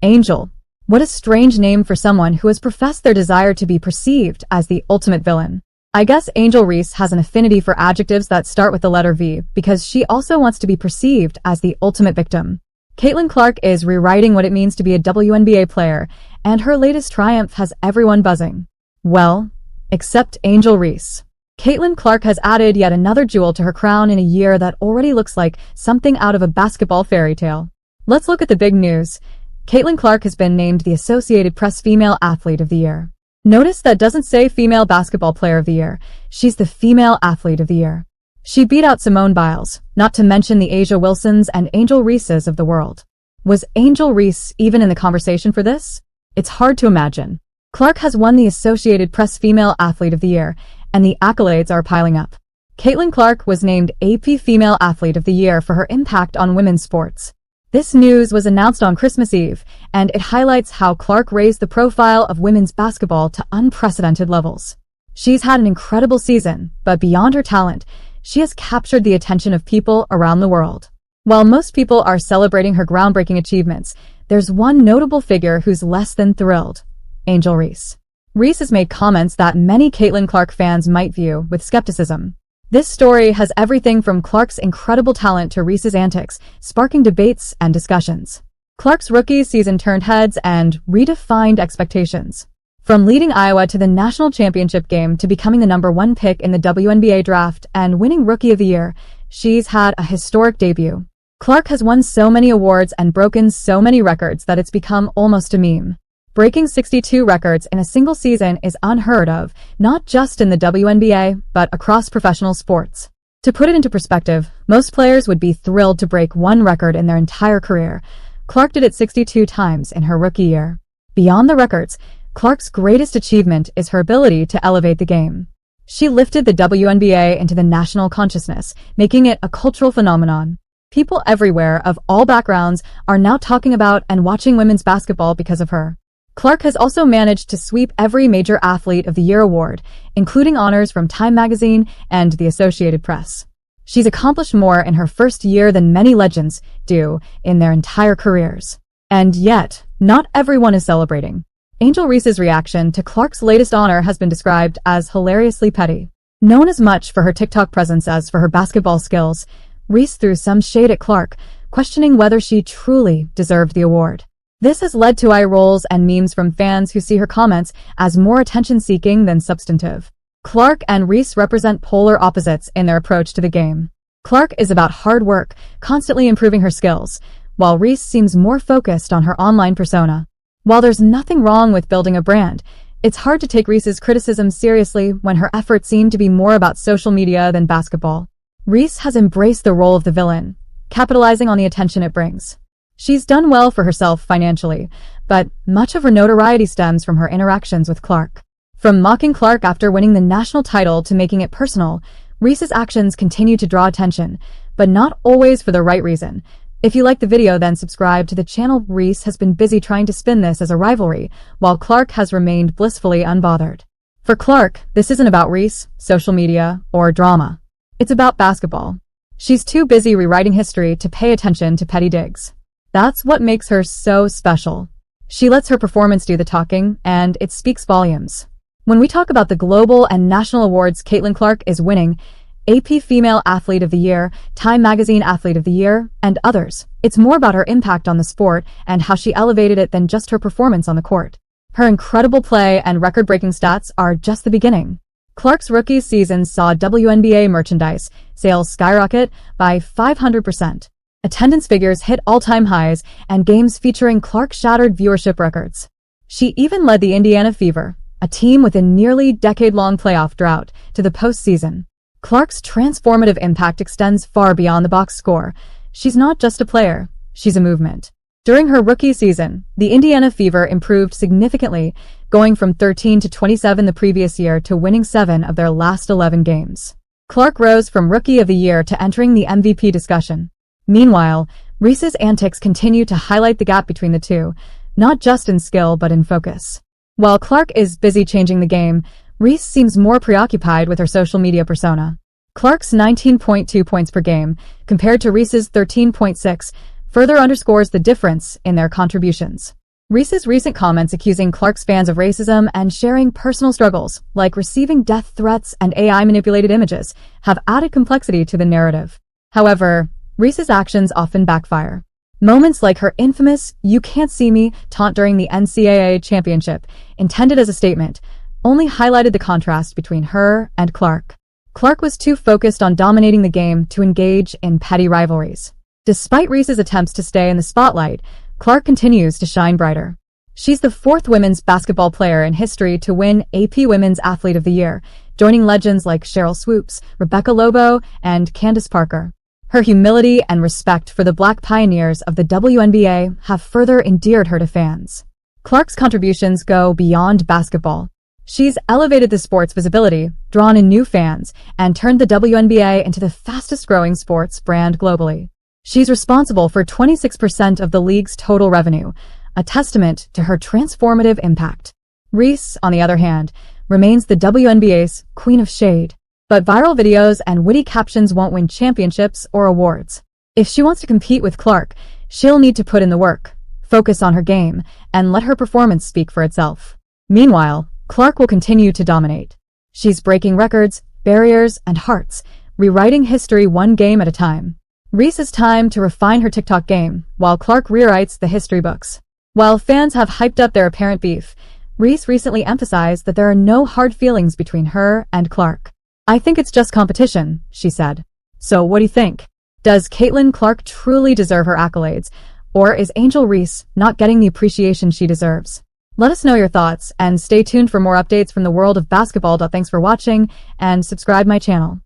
Angel. What a strange name for someone who has professed their desire to be perceived as the ultimate villain. I guess Angel Reese has an affinity for adjectives that start with the letter V because she also wants to be perceived as the ultimate victim. Caitlin Clark is rewriting what it means to be a WNBA player, and her latest triumph has everyone buzzing. Well, except Angel Reese. Caitlin Clark has added yet another jewel to her crown in a year that already looks like something out of a basketball fairy tale. Let's look at the big news. Caitlin Clark has been named the Associated Press Female Athlete of the Year. Notice that doesn't say Female Basketball Player of the Year. She's the Female Athlete of the Year. She beat out Simone Biles, not to mention the Asia Wilsons and Angel Reeses of the world. Was Angel Reese even in the conversation for this? It's hard to imagine. Clark has won the Associated Press Female Athlete of the Year, and the accolades are piling up. Caitlin Clark was named AP Female Athlete of the Year for her impact on women's sports. This news was announced on Christmas Eve, and it highlights how Clark raised the profile of women's basketball to unprecedented levels. She's had an incredible season, but beyond her talent, she has captured the attention of people around the world. While most people are celebrating her groundbreaking achievements, there's one notable figure who's less than thrilled: Angel Reese. Reese has made comments that many Caitlin Clark fans might view with skepticism. This story has everything from Clark's incredible talent to Reese's antics, sparking debates and discussions. Clark's rookie season turned heads and redefined expectations. From leading Iowa to the national championship game to becoming the #1 pick in the WNBA draft and winning Rookie of the Year, she's had a historic debut. Clark has won so many awards and broken so many records that it's become almost a meme. Breaking 62 records in a single season is unheard of, not just in the WNBA, but across professional sports. To put it into perspective, most players would be thrilled to break one record in their entire career. Clark did it 62 times in her rookie year. Beyond the records, Clark's greatest achievement is her ability to elevate the game. She lifted the WNBA into the national consciousness, making it a cultural phenomenon. People everywhere of all backgrounds are now talking about and watching women's basketball because of her. Clark has also managed to sweep every major Athlete of the Year award, including honors from Time Magazine and the Associated Press. She's accomplished more in her first year than many legends do in their entire careers. And yet, not everyone is celebrating. Angel Reese's reaction to Clark's latest honor has been described as hilariously petty. Known as much for her TikTok presence as for her basketball skills, Reese threw some shade at Clark, questioning whether she truly deserved the award. This has led to eye rolls and memes from fans who see her comments as more attention-seeking than substantive. Clark and Reese represent polar opposites in their approach to the game. Clark is about hard work, constantly improving her skills, while Reese seems more focused on her online persona. While there's nothing wrong with building a brand, it's hard to take Reese's criticism seriously when her efforts seem to be more about social media than basketball. Reese has embraced the role of the villain, capitalizing on the attention it brings. She's done well for herself financially, but much of her notoriety stems from her interactions with Clark. From mocking Clark after winning the national title to making it personal, Reese's actions continue to draw attention, but not always for the right reason. If you like the video, then subscribe to the channel. Reese has been busy trying to spin this as a rivalry, while Clark has remained blissfully unbothered. For Clark, this isn't about Reese, social media, or drama. It's about basketball. She's too busy rewriting history to pay attention to petty digs. That's what makes her so special. She lets her performance do the talking, and it speaks volumes. When we talk about the global and national awards Caitlin Clark is winning, AP Female Athlete of the Year, Time Magazine Athlete of the Year, and others, it's more about her impact on the sport and how she elevated it than just her performance on the court. Her incredible play and record-breaking stats are just the beginning. Clark's rookie season saw WNBA merchandise sales skyrocket by 500%. Attendance figures hit all-time highs, and games featuring Clark shattered viewership records. She even led the Indiana Fever, a team with a nearly decade-long playoff drought, to the postseason. Clark's transformative impact extends far beyond the box score. She's not just a player, she's a movement. During her rookie season, the Indiana Fever improved significantly, going from 13 to 27 the previous year to winning 7 of their last 11 games. Clark rose from Rookie of the Year to entering the MVP discussion. Meanwhile, Reese's antics continue to highlight the gap between the two, not just in skill but in focus. While Clark is busy changing the game, Reese seems more preoccupied with her social media persona. Clark's 19.2 points per game, compared to Reese's 13.6, further underscores the difference in their contributions. Reese's recent comments accusing Clark's fans of racism and sharing personal struggles, like receiving death threats and AI-manipulated images, have added complexity to the narrative. However, Reese's actions often backfire. Moments like her infamous "you can't see me" taunt during the NCAA championship, intended as a statement, only highlighted the contrast between her and Clark. Clark was too focused on dominating the game to engage in petty rivalries. Despite Reese's attempts to stay in the spotlight, Clark continues to shine brighter. She's the fourth women's basketball player in history to win AP Women's Athlete of the Year, joining legends like Sheryl Swoopes, Rebecca Lobo, and Candace Parker. Her humility and respect for the Black pioneers of the WNBA have further endeared her to fans. Clark's contributions go beyond basketball. She's elevated the sport's visibility, drawn in new fans, and turned the WNBA into the fastest-growing sports brand globally. She's responsible for 26% of the league's total revenue, a testament to her transformative impact. Reese, on the other hand, remains the WNBA's queen of shade. But viral videos and witty captions won't win championships or awards. If she wants to compete with Clark, she'll need to put in the work, focus on her game, and let her performance speak for itself. Meanwhile, Clark will continue to dominate. She's breaking records, barriers, and hearts, rewriting history one game at a time. Reese has time to refine her TikTok game, while Clark rewrites the history books. While fans have hyped up their apparent beef, Reese recently emphasized that there are no hard feelings between her and Clark. "I think it's just competition," she said. So what do you think? Does Caitlin Clark truly deserve her accolades, or is Angel Reese not getting the appreciation she deserves? Let us know your thoughts, and stay tuned for more updates from the world of basketball. Thanks for watching, and subscribe my channel.